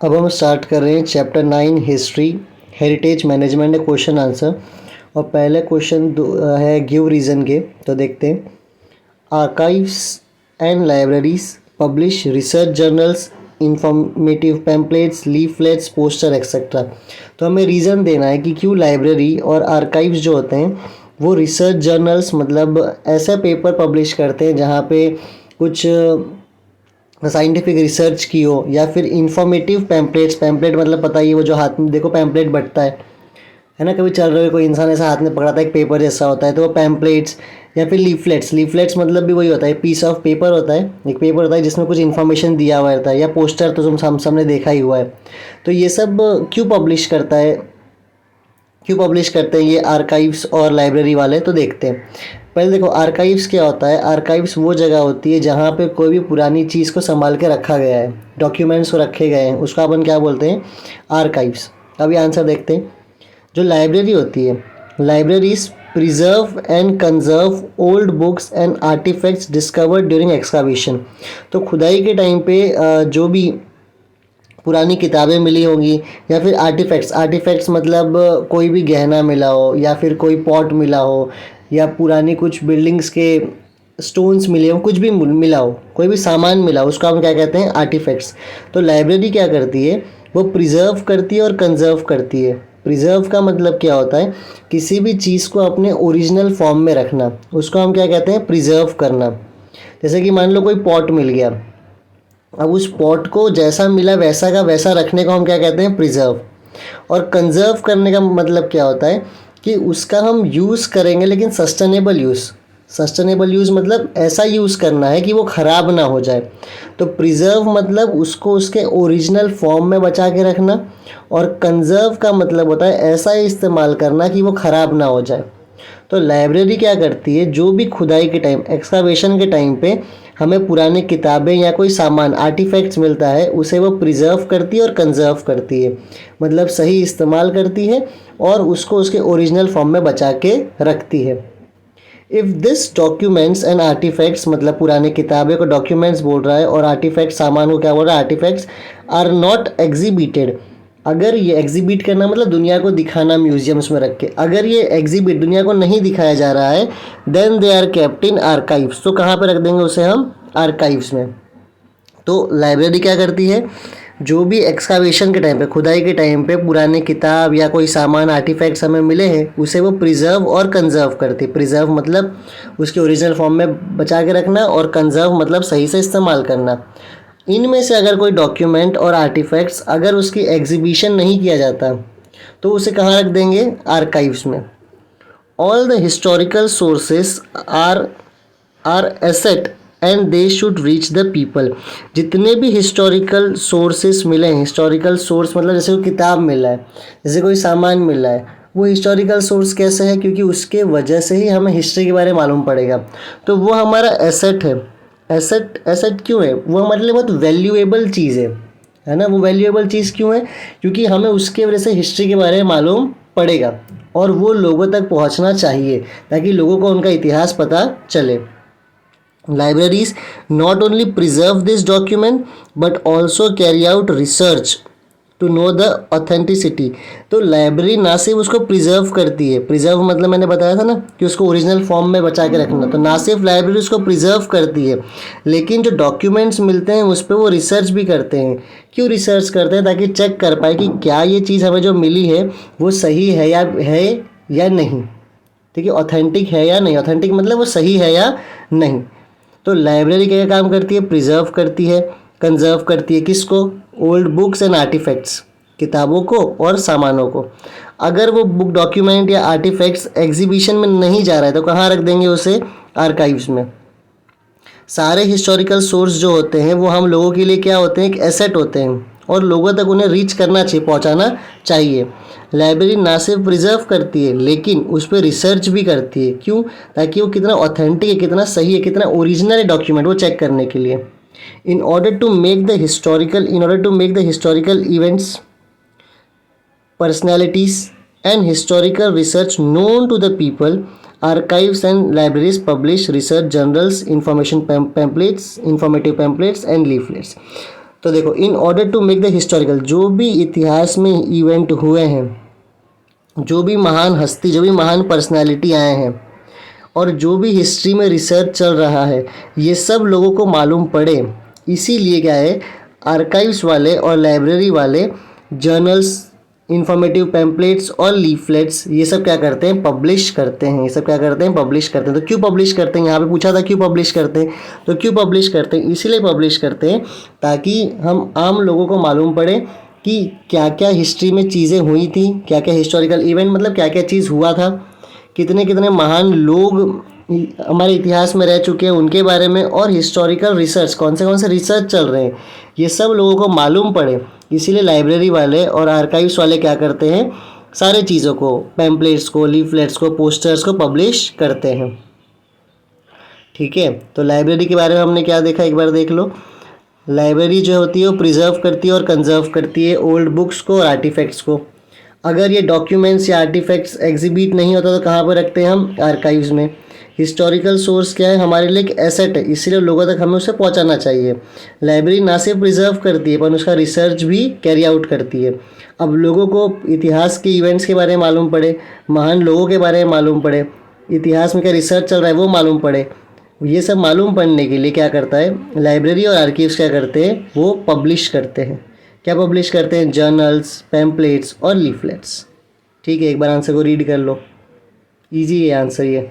अब हम स्टार्ट कर रहे हैं chapter 9 history heritage management question answer. और पहले क्वेश्चन है गिव रीज़न के। तो देखते हैं। Archives and libraries publish research journals, informative pamphlets, leaflets, poster etcetera. तो हमें रीज़न देना है कि क्यों लाइब्रेरी और आर्काइव्स जो होते हैं वो रिसर्च जर्नल्स मतलब ऐसे पेपर पब्लिश करते हैं जहाँ पे कुछ साइंटिफिक रिसर्च की हो, या फिर इंफॉर्मेटिव पैम्पलेट्स। पैम्पलेट मतलब पता ही है, वो जो हाथ में देखो पैम्पलेट बटता है ना, कभी चल रहे हो कोई इंसान ऐसा हाथ में पकड़ाता है, एक पेपर जैसा होता है, तो वो पैम्पलेट्स। या फिर लीफलेट्स। लीफलेट्स मतलब भी वही होता है, पीस ऑफ पेपर होता है, एक पेपर होता है जिसमें कुछ इन्फॉर्मेशन दिया हुआ रहता है। या पोस्टर तो तुम हमने देखा ही हुआ है। तो ये सब क्यों पब्लिश करता है, क्यों पब्लिश करते हैं ये आर्काइव्स और लाइब्रेरी वाले, तो देखते हैं। पहले देखो आर्काइव्स क्या होता है। आर्काइव्स वो जगह होती है जहाँ पे कोई भी पुरानी चीज़ को संभाल के रखा गया है, डॉक्यूमेंट्स को रखे गए हैं, उसको अपन क्या बोलते हैं, आर्काइव्स। अभी आंसर देखते हैं। जो लाइब्रेरी होती है, libraries preserve and conserve old books and artifacts discovered during excavation. तो खुदाई के टाइम पे जो भी पुरानी किताबें मिली होंगी, या फिर आर्टिफैक्ट्स। आर्टिफैक्ट्स मतलब कोई भी गहना मिला हो, या फिर कोई पॉट मिला हो, या पुरानी कुछ बिल्डिंग्स के स्टोन्स मिले हो, कुछ भी मिला हो, कोई भी सामान मिला हो, उसको हम क्या कहते हैं, आर्टिफैक्ट्स। तो लाइब्रेरी क्या करती है, वो प्रिजर्व करती है और कंजर्व करती है। प्रिजर्व का मतलब क्या होता है, किसी भी चीज़ को अपने ओरिजिनल फॉर्म में रखना, उसको हम क्या कहते हैं, प्रिजर्व करना। जैसे कि मान लो कोई पॉट मिल गया, अब उस पॉट को जैसा मिला वैसा का वैसा रखने को हम क्या कहते हैं, प्रिजर्व। और कंजर्व करने का मतलब क्या होता है कि उसका हम यूज़ करेंगे लेकिन सस्टेनेबल यूज़। सस्टेनेबल यूज़ मतलब ऐसा यूज़ करना है कि वो ख़राब ना हो जाए। तो प्रिजर्व मतलब उसको उसके ओरिजिनल फॉर्म में बचा के रखना, और कंजर्व का मतलब होता है ऐसा इस्तेमाल करना कि वो ख़राब ना हो जाए। तो लाइब्रेरी क्या करती है, जो भी खुदाई के टाइम, एक्सकावेशन के टाइम पे हमें पुरानी किताबें या कोई सामान, आर्टिफैक्ट्स मिलता है, उसे वो प्रिजर्व करती है और कंजर्व करती है, मतलब सही इस्तेमाल करती है और उसको उसके ओरिजिनल फॉर्म में बचा के रखती है। If this documents and artifacts, मतलब पुरानी किताबें को डॉक्यूमेंट्स बोल रहा है, और आर्टिफैक्ट्स सामान को क्या बोल रहा है, आर्टिफैक्ट्स, आर नॉट एग्जिबिटेड। अगर ये एग्जिबिट करना मतलब दुनिया को दिखाना म्यूजियम्स में रख के, अगर ये एग्जिबिट दुनिया को नहीं दिखाया जा रहा है, then they are kept in archives. तो कहाँ पे रख देंगे उसे हम, आर्काइव्स में। तो लाइब्रेरी क्या करती है, जो भी एक्सकावेशन के टाइम पे, खुदाई के टाइम पे पुराने किताब या कोई सामान, आर्टिफैक्ट्स हमें मिले हैं, उसे वो प्रिजर्व और कंजर्व करती है। प्रिजर्व मतलब उसके ओरिजिनल फॉर्म में बचा के रखना, और कंजर्व मतलब सही से इस्तेमाल करना। इनमें से अगर कोई डॉक्यूमेंट और आर्टिफैक्ट्स अगर उसकी एग्जीबिशन नहीं किया जाता, तो उसे कहाँ रख देंगे, आर्काइव्स में। All the historical sources are asset and they should reach the people. जितने भी हिस्टोरिकल सोर्सेस मिले हैं, हिस्टोरिकल सोर्स मतलब जैसे कोई किताब मिला है, जैसे कोई सामान मिला है, वो हिस्टोरिकल सोर्स कैसे है, क्योंकि उसके वजह से ही हमें हिस्ट्री के बारे में मालूम पड़ेगा। तो वो हमारा एसेट है। एसेट, एसेट क्यों है, वो हमारे लिए बहुत वैल्यूएबल चीज़ है ना। वो वैल्यूएबल चीज़ क्यों है, क्योंकि हमें उसके वजह से हिस्ट्री के बारे में मालूम पड़ेगा, और वो लोगों तक पहुंचना चाहिए ताकि लोगों को उनका इतिहास पता चले। Libraries not only preserve this document but also carry out research to know the authenticity। तो लाइब्रेरी ना सिर्फ उसको प्रिजर्व करती है, प्रिजर्व मतलब मैंने बताया था ना कि उसको ओरिजिनल फॉर्म में बचा के रखना, तो ना सिर्फ लाइब्रेरी उसको प्रिजर्व करती है, लेकिन जो डॉक्यूमेंट्स मिलते हैं उस पर वो रिसर्च भी करते हैं। क्यों रिसर्च करते हैं, ताकि चेक कर पाए कि क्या ये चीज़ हमें जो मिली है वो सही है या नहीं। ठीक है, ऑथेंटिक है या नहीं, ऑथेंटिक मतलब वो सही है या नहीं। तो लाइब्रेरी क्या काम करती है, प्रिजर्व करती है, कंजर्व करती है, किसको, ओल्ड बुक्स एंड आर्टिफैक्ट्स, किताबों को और सामानों को। अगर वो बुक, डॉक्यूमेंट या आर्टिफैक्ट्स एग्जीबिशन में नहीं जा रहा है तो कहाँ रख देंगे उसे, आर्काइव्स में। सारे हिस्टोरिकल सोर्स जो होते हैं वो हम लोगों के लिए क्या होते हैं, एक एसेट होते हैं, और लोगों तक उन्हें रीच करना चाहिए, पहुंचाना चाहिए। लाइब्रेरी ना सिर्फ प्रिजर्व करती है लेकिन उस पर रिसर्च भी करती है। क्यों, ताकि वो कितना ऑथेंटिक है, कितना सही है, कितना ओरिजिनल है डॉक्यूमेंट, वो चेक करने के लिए। In order to make the historical events, personalities and historical research known to the people, archives and libraries publish research journals, informative pamphlets and leaflets। तो देखो, in order to make the historical, जो भी इतिहास में event हुए हैं, जो भी महान हस्ती, जो भी महान पर्सनालिटी आए हैं, और जो भी हिस्ट्री में रिसर्च चल रहा है, ये सब लोगों को मालूम पड़े, इसीलिए क्या है, आर्काइव्स वाले और लाइब्रेरी वाले जर्नल्स, इंफॉर्मेटिव पैम्पलेट्स और लीफलेट्स, ये सब क्या करते हैं, पब्लिश करते हैं। ये सब क्या करते हैं, पब्लिश करते हैं। तो क्यों पब्लिश करते हैं, यहाँ पे पूछा था क्यों पब्लिश करते हैं, तो क्यों पब्लिश करते हैं, इसीलिए पब्लिश करते हैं ताकि हम आम लोगों को मालूम पड़े कि क्या क्या हिस्ट्री में चीज़ें हुई थी, क्या क्या हिस्टोरिकल इवेंट, मतलब क्या क्या चीज़ हुआ था, कितने कितने महान लोग हमारे इतिहास में रह चुके हैं उनके बारे में, और हिस्टोरिकल रिसर्च कौन से रिसर्च चल रहे हैं, ये सब लोगों को मालूम पड़े। इसीलिए लाइब्रेरी वाले और आर्काइव्स वाले क्या करते हैं, सारे चीज़ों को, पैम्पलेट्स को, लीफलेट्स को, पोस्टर्स को पब्लिश करते हैं। ठीक है, तो लाइब्रेरी के बारे में हमने क्या देखा, एक बार देख लो। लाइब्रेरी जो होती है वो प्रिजर्व करती है और कंजर्व करती है ओल्ड बुक्स को और आर्टिफैक्ट्स को। अगर ये डॉक्यूमेंट्स या आर्टिफैक्ट्स एग्जिबिट नहीं होता तो कहाँ पर रखते हैं हम, आर्काइव्स में। हिस्टोरिकल सोर्स क्या है, हमारे लिए एक एसेट है, इसीलिए लोगों तक हमें उसे पहुंचाना चाहिए। लाइब्रेरी ना सिर्फ प्रिजर्व करती है पर उसका रिसर्च भी कैरी आउट करती है। अब लोगों को इतिहास के इवेंट्स के बारे में मालूम पड़े, महान लोगों के बारे में मालूम पड़े, इतिहास में क्या रिसर्च चल रहा है वो मालूम पड़े, ये सब मालूम पड़ने के लिए क्या करता है, लाइब्रेरी और आर्कीव्स क्या करते हैं, वो पब्लिश करते हैं। क्या पब्लिश करते हैं, जर्नल्स, पैम्पलेट्स और लीफलेट्स। ठीक है, एक बार आंसर को रीड कर लो, ईजी है आंसर ये।